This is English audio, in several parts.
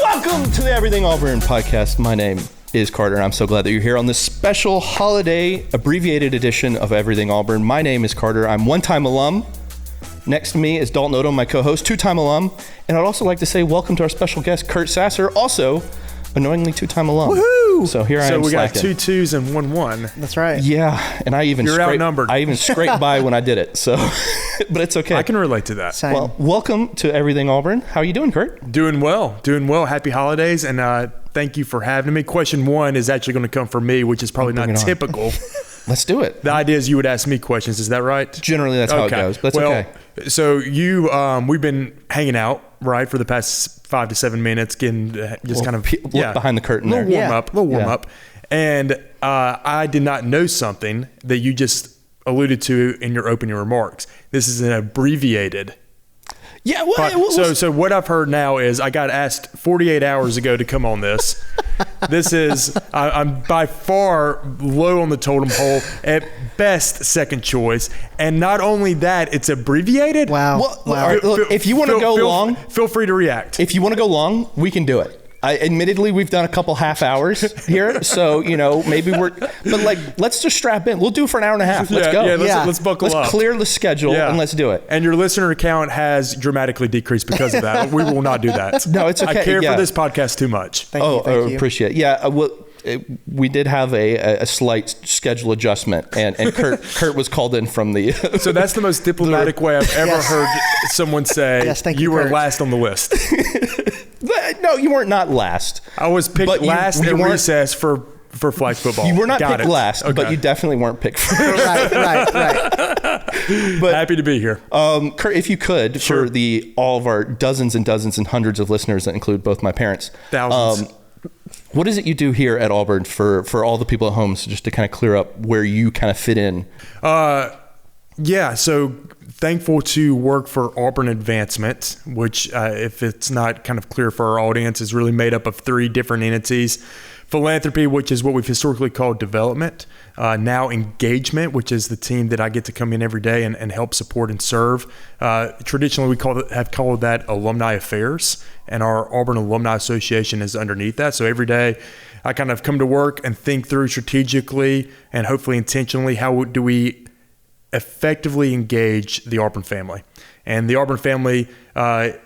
Welcome to the Everything Auburn podcast. My name is Carter, and I'm so glad that you're here on this special holiday abbreviated edition of Everything Auburn. My name is Carter. I'm one-time alum. Next to me is Dalton Odom, my co-host, two-time alum. And I'd also like to say welcome to our special guest, Kurt Sasser, also annoyingly two-time alum. Woohoo! So here I am. So we slacking. got 2 2s and 1 1. That's right. Yeah, and I even outnumbered. I even scraped by when I did it. So, but it's okay. I can relate to that. Same. Well, welcome to Everything Auburn. How are you doing, Kurt? Doing well. Happy holidays, and thank you for having me. Question 1 is actually going to come from me, which is probably not typical. Let's do it. The idea is you would ask me questions. Is that right? Generally, that's how it goes. But that's okay. So we've been hanging out, right, for the past 5 to 7 minutes, getting just kind of look behind the curtain there. Little warm up. And I did not know something that you just alluded to in your opening remarks. This is an abbreviated. Yeah. Well, so what I've heard now is I got asked 48 hours ago to come on this. This is I'm by far low on the totem pole, at best second choice, and not only that, it's abbreviated. Wow. Well, look, if you want to go long, feel free to react. If you want to go long, we can do it. Admittedly, we've done a couple half hours here, so maybe but let's just strap in. We'll do it for an hour and a half. Let's go. Let's buckle up. Let's clear the schedule and let's do it. And your listener count has dramatically decreased because of that. We will not do that. No, it's okay. I care for this podcast too much. Thank you. Appreciate it. Yeah. We did have a slight schedule adjustment, and Kurt was called in from the. So that's the most diplomatic way I've ever heard someone say. Yes, thank you. You were Kurt. last on the list. No, you weren't not last. I was picked last at recess for flag football. You were not picked last, but you definitely weren't picked first. Right. But happy to be here. Kurt, if you could, Sure. for all of our dozens and dozens and hundreds of listeners that include both my parents. Thousands. What is it you do here at Auburn for all the people at home, so just to kind of clear up where you kind of fit in? So thankful to work for Auburn Advancement, which, if it's not kind of clear for our audience, is really made up of 3 different entities. Philanthropy, which is what we've historically called development. Now engagement, which is the team that I get to come in every day and help support and serve. Traditionally, we have called that Alumni Affairs, and our Auburn Alumni Association is underneath that. So every day I kind of come to work and think through strategically and hopefully intentionally, how do we effectively engage the Auburn family. And the Auburn family,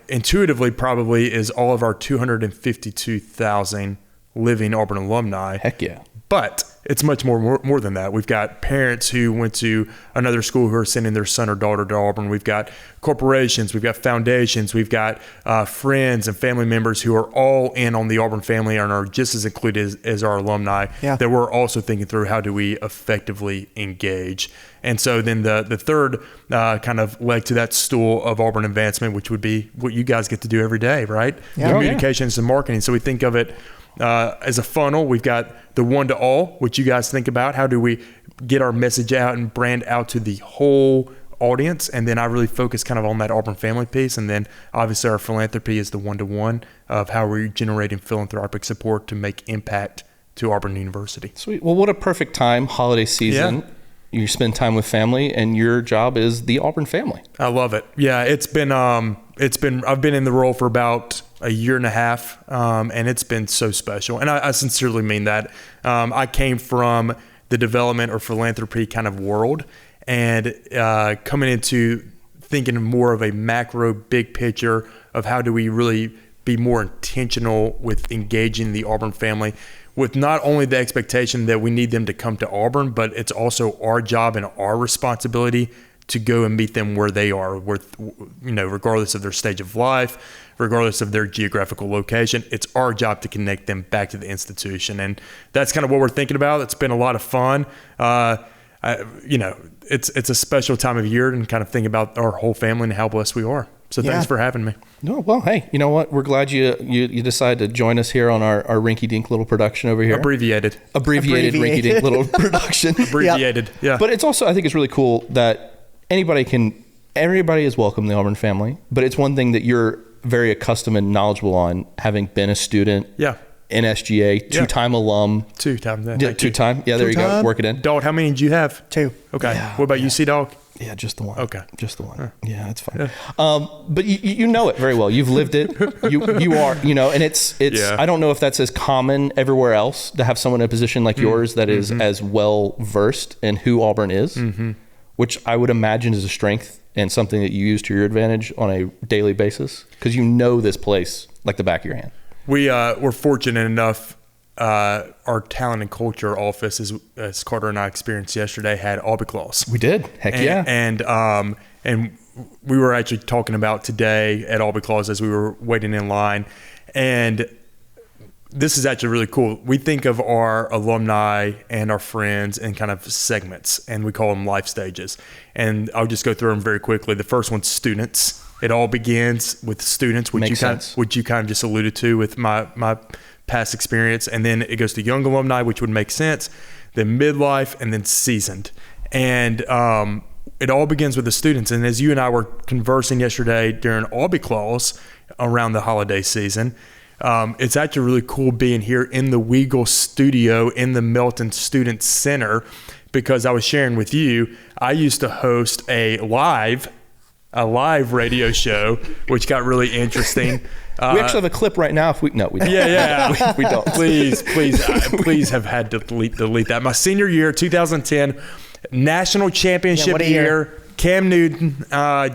intuitively, probably is all of our 252,000 living Auburn alumni. Heck yeah. But it's much more than that. We've got parents who went to another school who are sending their son or daughter to Auburn. We've got corporations. We've got foundations. We've got friends and family members who are all in on the Auburn family and are just as included as our alumni. Yeah. That we're also thinking through, how do we effectively engage? And so then the third kind of leg to that stool of Auburn Advancement, which would be what you guys get to do every day, right? Yeah. Communications and marketing. So we think of it as a funnel. We've got the one to all, which you guys think about. How do we get our message out and brand out to the whole audience? And then I really focus kind of on that Auburn family piece. And then obviously our philanthropy is the one-to-one of how we're generating philanthropic support to make impact to Auburn University. Sweet. Well, what a perfect time, holiday season. Yeah. You spend time with family, and your job is the Auburn family. I love it. Yeah, I've been in the role for about a year and a half, and it's been so special. And I sincerely mean that. I came from the development or philanthropy kind of world, and coming into thinking more of a macro, big picture of how do we really be more intentional with engaging the Auburn family, with not only the expectation that we need them to come to Auburn, but it's also our job and our responsibility to go and meet them where they are, regardless of their stage of life, regardless of their geographical location. It's our job to connect them back to the institution. And that's kind of what we're thinking about. It's been a lot of fun. It's a special time of year, and kind of think about our whole family and how blessed we are. So thanks for having me. No, well, hey, you know what? We're glad you decided to join us here on our rinky-dink little production over here. Abbreviated rinky-dink little production. Abbreviated, yeah. But it's also, I think it's really cool that everybody is welcome in the Auburn family, but it's one thing that you're very accustomed and knowledgeable on, having been a student NSGA, two-time alum. Two-time. Two-time. Yeah, there you go. Work it in. Dog, how many did you have? 2. Okay. Yeah, what about you, C-Dog? Yeah, just the one. Okay. Just the one. Yeah, that's fine. Yeah. But you know it very well. You've lived it. You are, and it's I don't know if that's as common everywhere else to have someone in a position like yours that is as well versed in who Auburn is, which I would imagine is a strength and something that you use to your advantage on a daily basis because you know this place like the back of your hand. We're fortunate enough. Our talent and culture office, as Carter and I experienced yesterday, had Albiclaws. We did. Heck yeah. And we were actually talking about today at Albiclaws as we were waiting in line. And this is actually really cool. We think of our alumni and our friends in kind of segments, and we call them life stages. And I'll just go through them very quickly. The first one's students. It all begins with students, which you kind of just alluded to with my past experience. And then it goes to young alumni, which would make sense. Then midlife, and then seasoned. And it all begins with the students. And as you and I were conversing yesterday during Albiclaws around the holiday season, it's actually really cool being here in the Weagle studio in the Melton Student Center, because I was sharing with you, I used to host a live radio show, which got really interesting. We actually have a clip right now. We don't. we don't. Please have had to delete that. My senior year, 2010, national championship year. Cam Newton,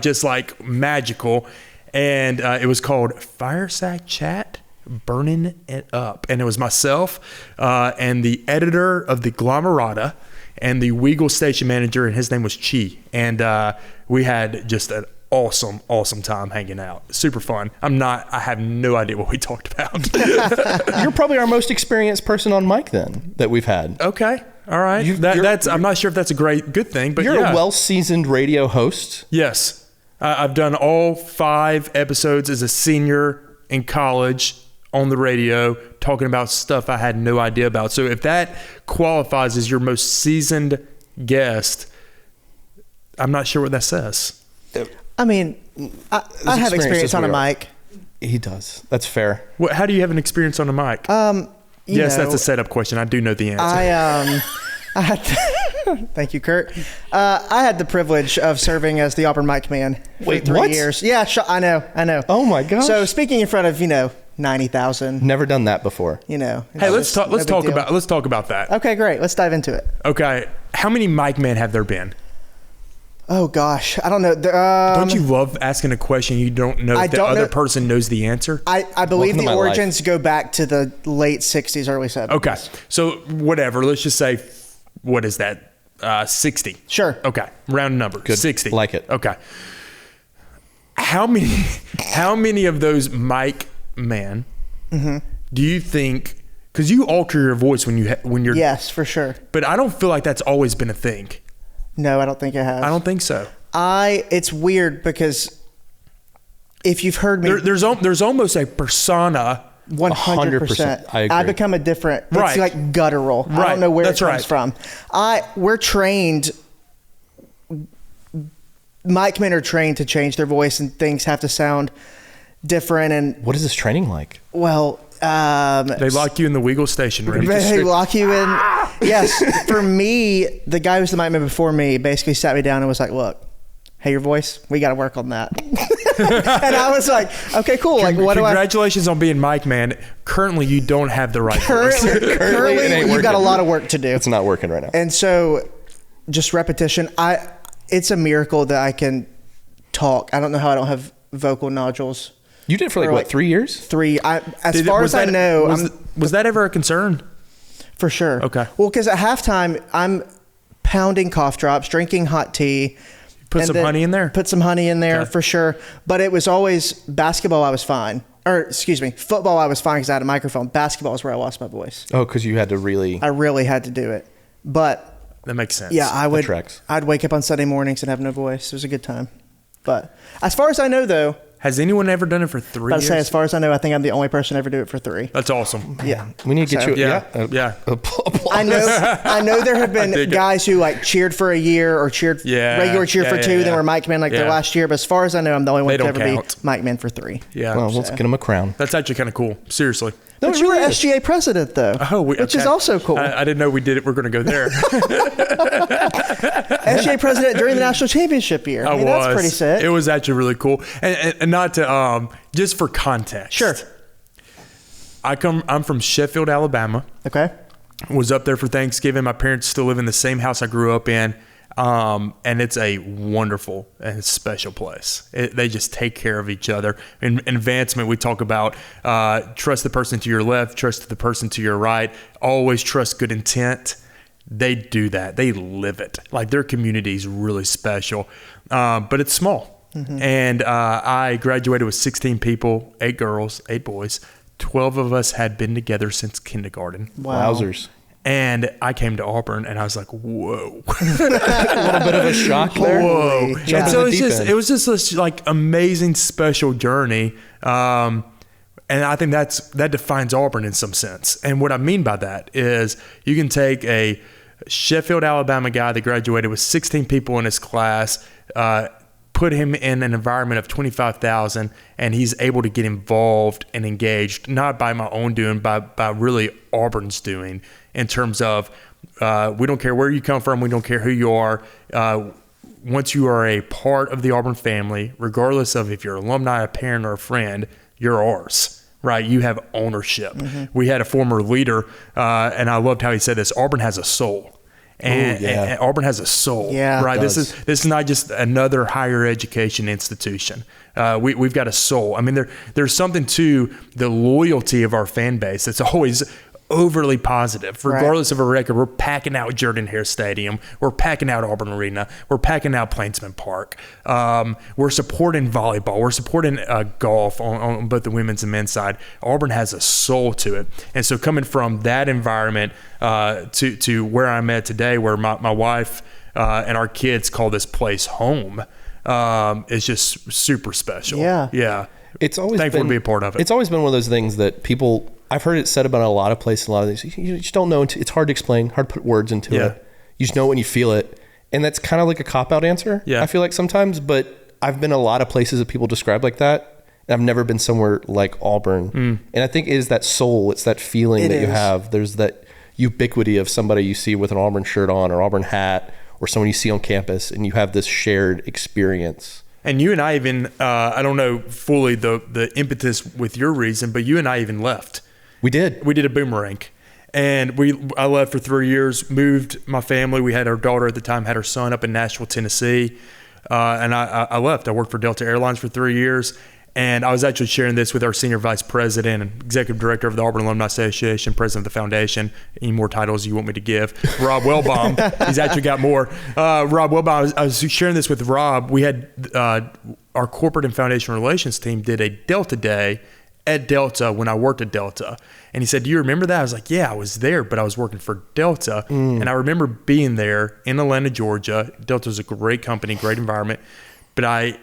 just like magical, and it was called Fireside Chat. Burning it up. And it was myself and the editor of the Glomerata and the Weagle station manager, and his name was Chi. And we had just an awesome time hanging out. Super fun. I have no idea what we talked about. You're probably our most experienced person on mic then that we've had. Okay. All right. I'm not sure if that's a good thing, but you're a well-seasoned radio host. Yes. I've done all 5 episodes as a senior in college on the radio, talking about stuff I had no idea about. So if that qualifies as your most seasoned guest, I'm not sure what that says. I mean, I have experience on a mic. He does. That's fair. How do you have an experience on a mic? Yes, that's a setup question. I do know the answer. I had thank you, Kurt. I had the privilege of serving as the Auburn mic man for 3 years. Yeah, I know. Oh my gosh. So speaking in front of 90,000. Never done that before. Hey, let's talk about that. Okay, great. Let's dive into it. Okay, how many mic men have there been? Oh gosh, I don't know. Don't you love asking a question you don't know if the other person knows the answer? I believe the origins go back to the late 60s, early 70s. Okay, so whatever. Let's just say, what is that? 60. Sure. Okay, round number. Good. 60. Like it. Okay. How many of those mic men do you think? Because you alter your voice when you're. Yes, for sure. But I don't feel like that's always been a thing. No, I don't think it has. I don't think so. It's weird because if you've heard me, there's almost a persona. 100%. I agree. I become a different. It's like guttural. Right. I don't know where it comes from. We're trained. Mic men are trained to change their voice, and things have to sound different. And what is this training like? Well, they lock you in the Weagle station room. They lock you in. Yes. For me, the guy who's the mic man before me basically sat me down and was like, "Look, hey, your voice, we got to work on that." And I was like, "Okay, cool. Like, what do I?" Congratulations on being mic man. Currently, you don't have the right voice. Currently, you got a lot of work to do. It's not working right now. And so, just repetition. It's a miracle that I can talk. I don't know how I don't have vocal nodules. You did for like 3 years? 3. As far as I know, was that ever a concern? For sure. Okay. Well, because at halftime, I'm pounding cough drops, drinking hot tea. Put some honey in there? Put some honey in there for sure. But it was always basketball, I was fine. Or, excuse me, football, I was fine because I had a microphone. Basketball is where I lost my voice. Oh, because you had to really... I really had to do it. But... That makes sense. Yeah, I'd wake up on Sunday mornings and have no voice. It was a good time. But as far as I know, though... Has anyone ever done it for 3 years? I'd say, as far as I know, I think I'm the only person to ever do it for 3. That's awesome. Yeah. We need to get you... Yeah. I know there have been guys who like cheered for a year or regular cheer for 2, then were mic men their last year. But as far as I know, I'm the only one to ever be mic man for 3. Yeah. Well, let's get him a crown. That's actually kind of cool. Seriously. But you were SGA president, though, which is also cool. I didn't know we did it. We're going to go there. SGA president during the national championship year. I mean, that's pretty sick. It was actually really cool. And not to, just for context. Sure. I'm from Sheffield, Alabama. Okay. Was up there for Thanksgiving. My parents still live in the same house I grew up in. And it's a wonderful and special place. They just take care of each other. In advancement, we talk about trust the person to your left, trust the person to your right, always trust good intent. They do that. They live it. Like, their community is really special, but it's small. Mm-hmm. And I graduated with 16 people, 8 girls, 8 boys. 12 of us had been together since kindergarten. Wow. Wowzers. And I came to Auburn, and I was like, "Whoa!" A little bit of a shock there. Whoa! Yeah. And so it was just this like amazing, special journey, and I think that defines Auburn in some sense. And what I mean by that is, you can take a Sheffield, Alabama guy that graduated with 16 people in his class, put him in an environment of 25,000, and he's able to get involved and engaged, not by my own doing, by really Auburn's doing, in terms of we don't care where you come from, we don't care who you are. Once you are a part of the Auburn family, regardless of if you're an alumni, a parent, or a friend, you're ours, right? You have ownership. Mm-hmm. We had a former leader, and I loved how he said this: Auburn has a soul. And Auburn has a soul, right? This is not just another higher education institution. We've got a soul. I mean, there's something to the loyalty of our fan base that's always overly positive. Regardless of a record, we're packing out Jordan Hare Stadium. We're packing out Auburn Arena. We're packing out Plainsman Park. We're supporting volleyball. We're supporting golf on both the women's and men's side. Auburn has a soul to it. And so coming from that environment to where I'm at today, where my wife and our kids call this place home, is just super special. Yeah. It's always thankful to be a part of it. It's always been one of those things that people, I've heard it said about a lot of places, a lot of these, you just don't know. It's hard to explain, hard to put words into it. You just know it when you feel it. And that's kind of like a cop-out answer, I feel like sometimes. But I've been a lot of places that people describe like that. And I've never been somewhere like Auburn. And I think it is that soul. It's that feeling that you have. There's that ubiquity of somebody you see with an Auburn shirt on or Auburn hat, or someone you see on campus, and you have this shared experience. And you and I even, I don't know fully the impetus with your reason, but you and I even left. We did. We did a boomerang. And I left for 3 years, moved my family. We had our daughter at the time, had her son up in Nashville, Tennessee. And I left. I worked for Delta Airlines for 3 years. And I was actually sharing this with our senior vice president and executive director of the Auburn Alumni Association, president of the foundation. Any more titles you want me to give? Rob Wellbaum. He's actually got more. Rob Wellbaum, I was sharing this with Rob. We had our corporate and foundation relations team did a Delta Day at Delta when I worked at Delta. And he said, "Do you remember that?" I was like, "Yeah, I was there, but I was working for Delta." And I remember being there in Atlanta, Georgia. Delta's a great company, great environment. But I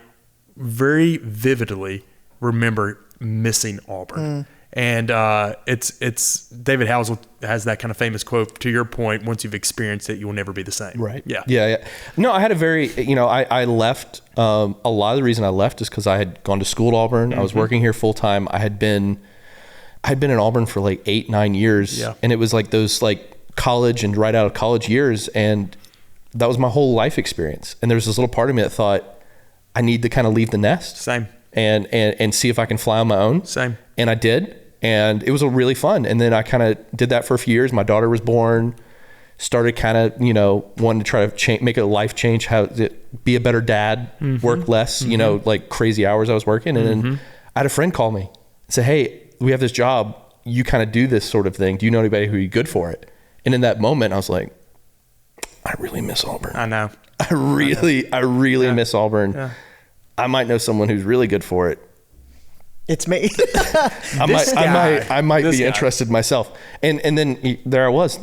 very vividly remember missing Auburn. And it's David Housel has that kind of famous quote, to your point, once you've experienced it, you will never be the same. Right. Yeah. No, I had a very, I left, a lot of the reason I left is because I had gone to school at Auburn. I was working here full time. I had been in Auburn for like 8-9 years. And it was like those like college and right out of college years. And that was my whole life experience. And there was this little part of me that thought, I need to kind of leave the nest. Same. And see if I can fly on my own. Same. And I did. And it was really fun. And then I kind of did that for a few years. My daughter was born, started kind of, wanting to try to make a life change, be a better dad, work less, like crazy hours I was working. And then I had a friend call me and say, "Hey, we have this job. You kind of do this sort of thing. Do you know anybody who'd be good for it?" And in that moment, I was like, I really miss Auburn. I know. I really miss Auburn. Yeah. I might know someone who's really good for it. It's me. I might be interested myself. And then there I was,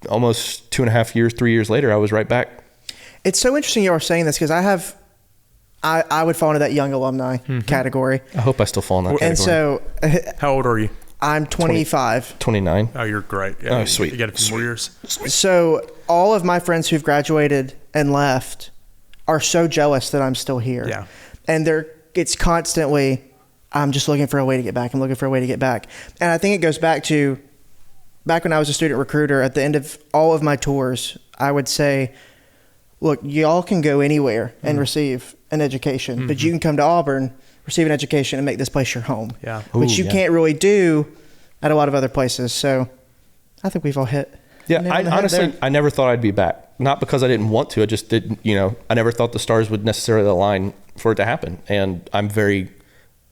almost 2.5 years, 3 years later, I was right back. It's so interesting you are saying this because I would fall into that young alumni category. I hope I still fall in that category. And so, how old are you? I'm 25. 29. Oh, you're great. Yeah, oh, sweet. You got a few more years. So all of my friends who've graduated and left are so jealous that I'm still here. Yeah. And it's constantly, I'm just looking for a way to get back. I'm looking for a way to get back. And I think it goes back to back when I was a student recruiter. At the end of all of my tours, I would say, look, y'all can go anywhere and receive an education, but you can come to Auburn, receive an education, and make this place your home. Yeah. Which you can't really do at a lot of other places. So I think we've all hit. Yeah, I never thought I'd be back. Not because I didn't want to. I just didn't, I never thought the stars would necessarily align for it to happen. And I'm very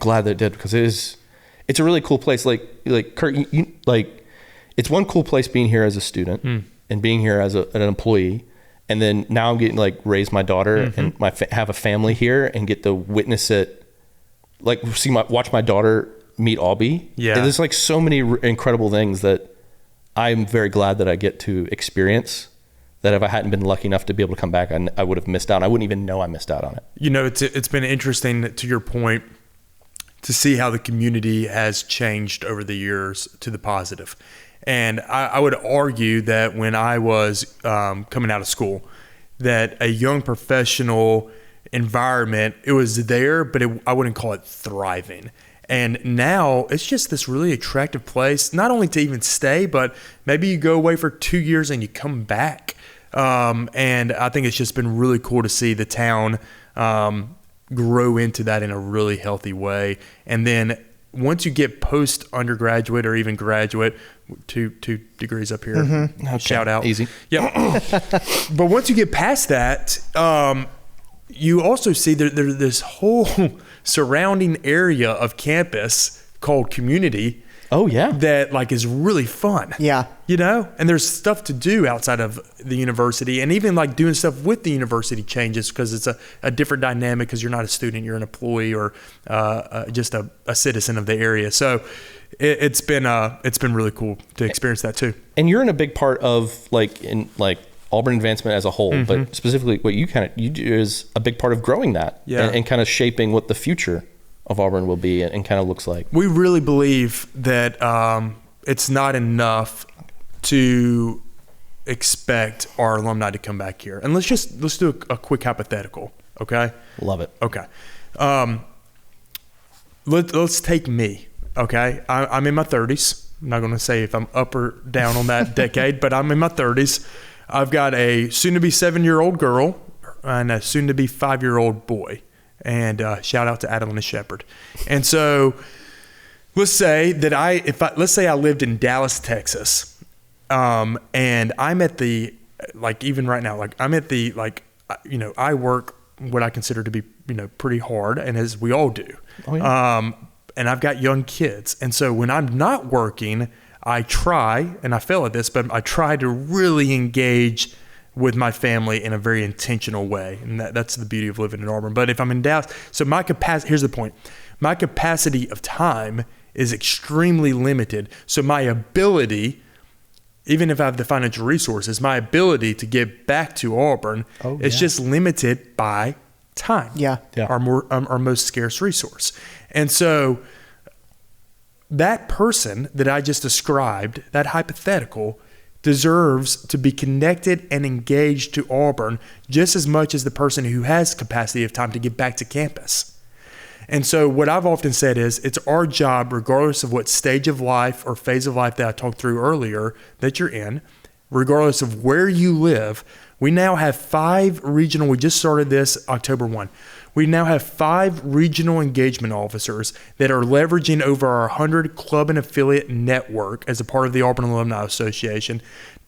glad that it did, because it's a really cool place. Like Kurt, it's one cool place being here as a student and being here as an employee. And then now I'm getting raise my daughter and have a family here and get to witness it, watch my daughter meet Albie. Yeah. And there's so many incredible things that I'm very glad that I get to experience, that if I hadn't been lucky enough to be able to come back, I would have missed out. I wouldn't even know I missed out on it. It's been interesting, to your point, to see how the community has changed over the years to the positive. And I would argue that when I was coming out of school, that a young professional environment, it was there, but I wouldn't call it thriving. And now it's just this really attractive place, not only to even stay, but maybe you go away for 2 years and you come back. And I think it's just been really cool to see the town grow into that in a really healthy way. And then once you get post undergraduate or even graduate, two degrees up here, Okay. Shout out. Easy. Yep. But once you get past that, you also see there's this whole surrounding area of campus called community. Oh yeah. That is really fun. Yeah. And there's stuff to do outside of the university, and even doing stuff with the university changes because it's a different dynamic, because you're not a student, you're an employee or just a citizen of the area. So it's been really cool to experience that too. And you're in a big part of Auburn Advancement as a whole, but specifically what you do is a big part of growing that and kind of shaping what the future of Auburn will be and kind of looks like. We really believe that it's not enough to expect our alumni to come back here. And let's do a quick hypothetical, okay? Love it. Okay. Let's take me, okay? I'm in my 30s. I'm not going to say if I'm up or down on that decade, but I'm in my 30s. I've got a soon-to-be 7-year-old girl and a soon-to-be 5-year-old boy. And shout out to Adeline Shepherd. And so let's say that let's say I lived in Dallas, Texas, and I'm at the, even right now, I'm at the, I work what I consider to be, pretty hard, and as we all do. Oh, yeah. And I've got young kids. And so when I'm not working, I try, and I fail at this, but I try to really engage with my family in a very intentional way. And that's the beauty of living in Auburn. But if I'm in Dallas, so my capacity, here's the point. My capacity of time is extremely limited. So my ability, even if I have the financial resources, my ability to get back to Auburn is just limited by time. Yeah. Our most scarce resource. And so that person that I just described, that hypothetical, deserves to be connected and engaged to Auburn just as much as the person who has capacity of time to get back to campus. And so what I've often said is it's our job, regardless of what stage of life or phase of life that I talked through earlier that you're in, regardless of where you live. We now have 5 regional, we just started this October 1. We now have 5 regional engagement officers that are leveraging over our 100 club and affiliate network as a part of the Auburn Alumni Association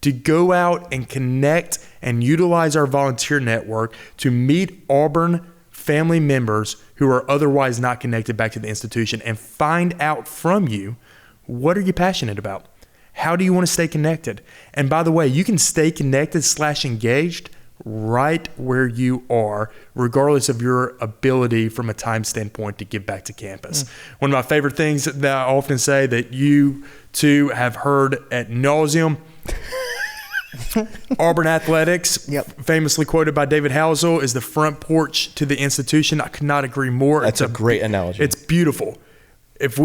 to go out and connect and utilize our volunteer network to meet Auburn family members who are otherwise not connected back to the institution and find out from you, what are you passionate about? How do you want to stay connected? And by the way, you can stay connected / engaged right where you are, regardless of your ability from a time standpoint to give back to campus. One of my favorite things that I often say that you two have heard at nauseum, Auburn athletics, famously quoted by David Housel, is the front porch to the institution. I could not agree more. That's a great analogy. It's beautiful. If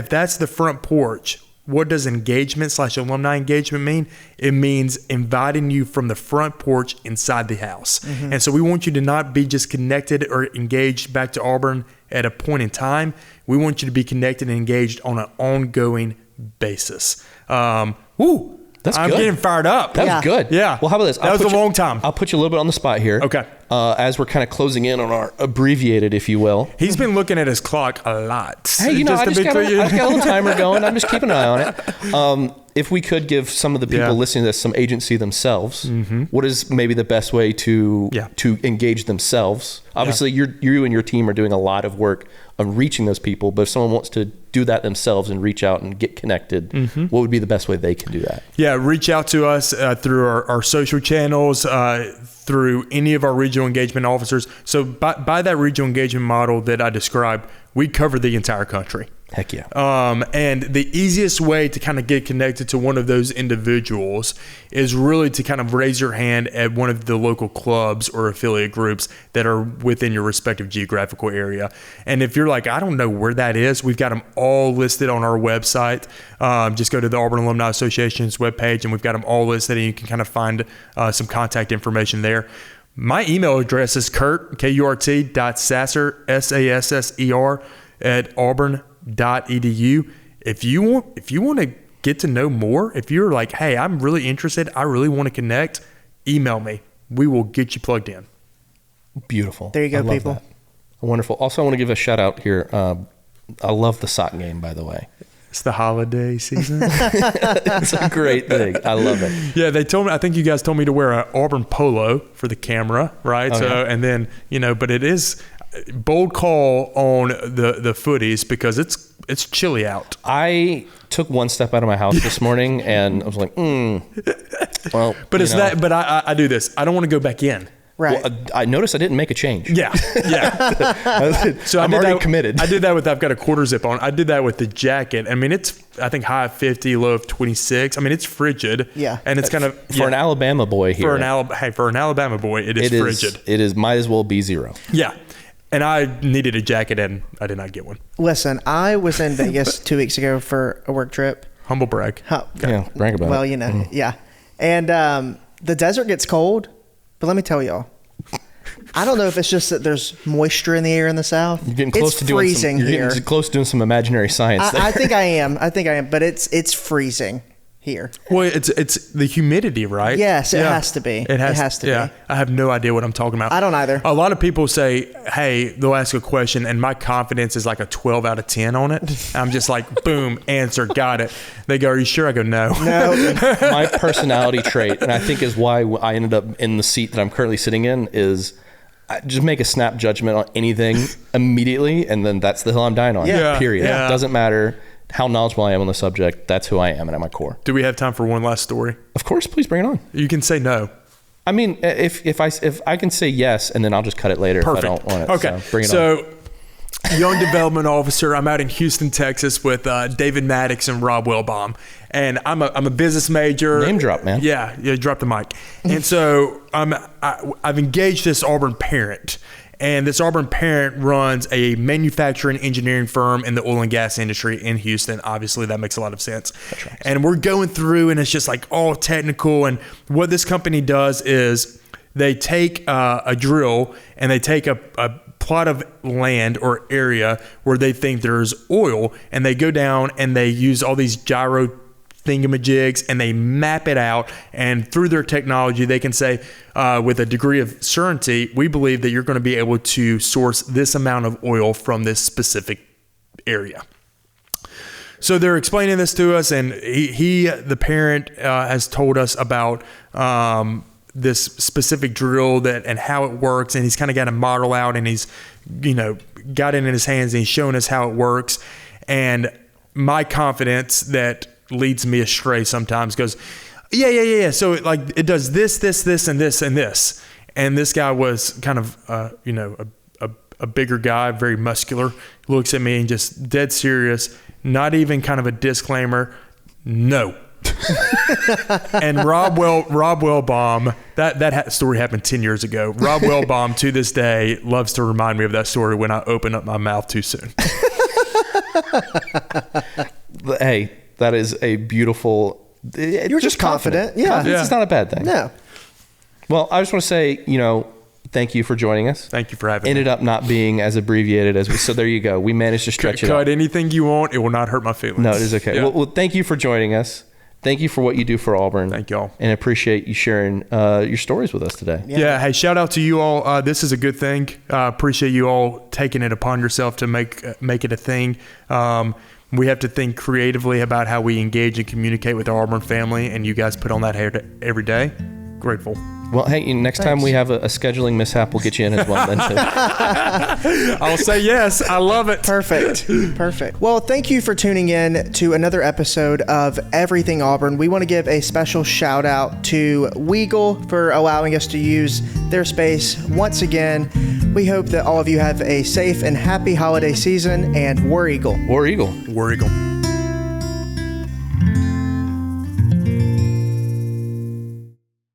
that's the front porch, what does engagement/alumni engagement mean? It means inviting you from the front porch inside the house. And so we want you to not be just connected or engaged back to Auburn at a point in time. We want you to be connected and engaged on an ongoing basis. That's I'm good. getting fired up. That was good. Yeah. Well, how about this? That was a long time. I'll put you a little bit on the spot here. Okay. As we're kind of closing in on our abbreviated, if you will. He's been looking at his clock a lot. Hey, I just got a little timer going. I'm just keeping an eye on it. If we could give some of the people listening to this some agency themselves, what is maybe the best way to engage themselves? Obviously, you and your team are doing a lot of work on reaching those people, but if someone wants to do that themselves and reach out and get connected, what would be the best way they can do that? Yeah, reach out to us through our social channels, through any of our regional engagement officers. So by that regional engagement model that I described, we cover the entire country. Heck yeah. And the easiest way to kind of get connected to one of those individuals is really to kind of raise your hand at one of the local clubs or affiliate groups that are within your respective geographical area. And if you're like, I don't know where that is, we've got them all listed on our website. Just go to the Auburn Alumni Association's webpage, and we've got them all listed, and you can kind of find some contact information there. My email address is Kurt, Kurt.Sasser, Sasser, at Auburn.edu. If you want to get to know more, if you're like, hey, I'm really interested, I really want to connect, email me. We will get you plugged in. Beautiful. There you go, people. That. Wonderful. Also, I want to give a shout out here. I love the sock game, by the way. It's the holiday season. It's a great thing. I love it. Yeah, they told me, I think you guys told me to wear an Auburn polo for the camera, right? Oh, yeah. And then, but it is bold call on the footies because it's chilly out. I took one step out of my house this morning and I was like, well, but it's that, but I do this. I don't want to go back in. Right. Well, I noticed I didn't make a change. Yeah. So I'm already committed. I did that with, I've got a quarter zip on. I did that with the jacket. I mean, it's, I think high of 50, low of 26. I mean, it's frigid. Yeah. And it's kind of, for an Alabama boy here. For an Alabama boy, it is frigid. It is, might as well be zero. Yeah. And I needed a jacket and I did not get one. Listen, I was in Vegas 2 weeks ago for a work trip. Humble brag. Yeah, brag about it. Well, yeah. And the desert gets cold, but let me tell y'all, I don't know if it's just that there's moisture in the air in the South. You're getting close to doing freezing you're here. getting close to doing some imaginary science there. I think I am, but it's freezing here. Well, it's the humidity, right? Yes, it has to be. It has to be. I have no idea what I'm talking about. I don't either. A lot of people say, hey, they'll ask a question and my confidence is like a 12 out of 10 on it. I'm just like, boom, answer, got it. They go, are you sure? I go, no. My personality trait, and I think is why I ended up in the seat that I'm currently sitting in, is I just make a snap judgment on anything immediately, and then that's the hill I'm dying on. Yeah. Period. Yeah. It doesn't matter how knowledgeable I am on the subject. That's who I am and at my core. Do we have time for one last story? Of course, please bring it on. You can say no. I mean, if I can say yes, and then I'll just cut it later Perfect. if I don't want it. Okay. So bring it on. Young development officer. I'm out in Houston, Texas with David Maddox and Rob Wellbaum. And I'm a business major. Name drop, man. Yeah, drop the mic. And so I've engaged this Auburn parent. And this Auburn parent runs a manufacturing engineering firm in the oil and gas industry in Houston. Obviously, that makes a lot of sense. And we're going through, and it's just like all technical. And what this company does is they take a drill and they take a plot of land or area where they think there's oil, and they go down and they use all these gyro thingamajigs and they map it out, and through their technology they can say with a degree of certainty, we believe that you're going to be able to source this amount of oil from this specific area. So they're explaining this to us, and the parent has told us about this specific drill and how it works, and he's kind of got a model out, and he's got it in his hands and he's showing us how it works. And my confidence that leads me astray sometimes goes, yeah. So it does this, and this, and this. And this guy was kind of, a bigger guy, very muscular, looks at me and just dead serious, not even kind of a disclaimer. No. And Rob Wellbaum, that story happened 10 years ago. Rob Wellbaum to this day loves to remind me of that story when I open up my mouth too soon. Hey, That is a beautiful. You're just confident. Yeah. Confidence is not a bad thing. No. Well, I just want to say, thank you for joining us. Thank you for having me. Ended up not being as abbreviated as we. So there you go. We managed to stretch it out. Cut anything you want. It will not hurt my feelings. No, it is okay. Yeah. Well, thank you for joining us. Thank you for what you do for Auburn. Thank y'all. And appreciate you sharing your stories with us today. Yeah. Hey, shout out to you all. This is a good thing. Appreciate you all taking it upon yourself to make it a thing. We have to think creatively about how we engage and communicate with our Auburn family, and you guys put on that hair every day. Grateful. Well, hey, next time we have a scheduling mishap, we'll get you in as well then too. I'll say yes. I love it. Perfect. Well, thank you for tuning in to another episode of Everything Auburn. We want to give a special shout out to Weagle for allowing us to use their space once again. We hope that all of you have a safe and happy holiday season, and War Eagle. War Eagle. War Eagle.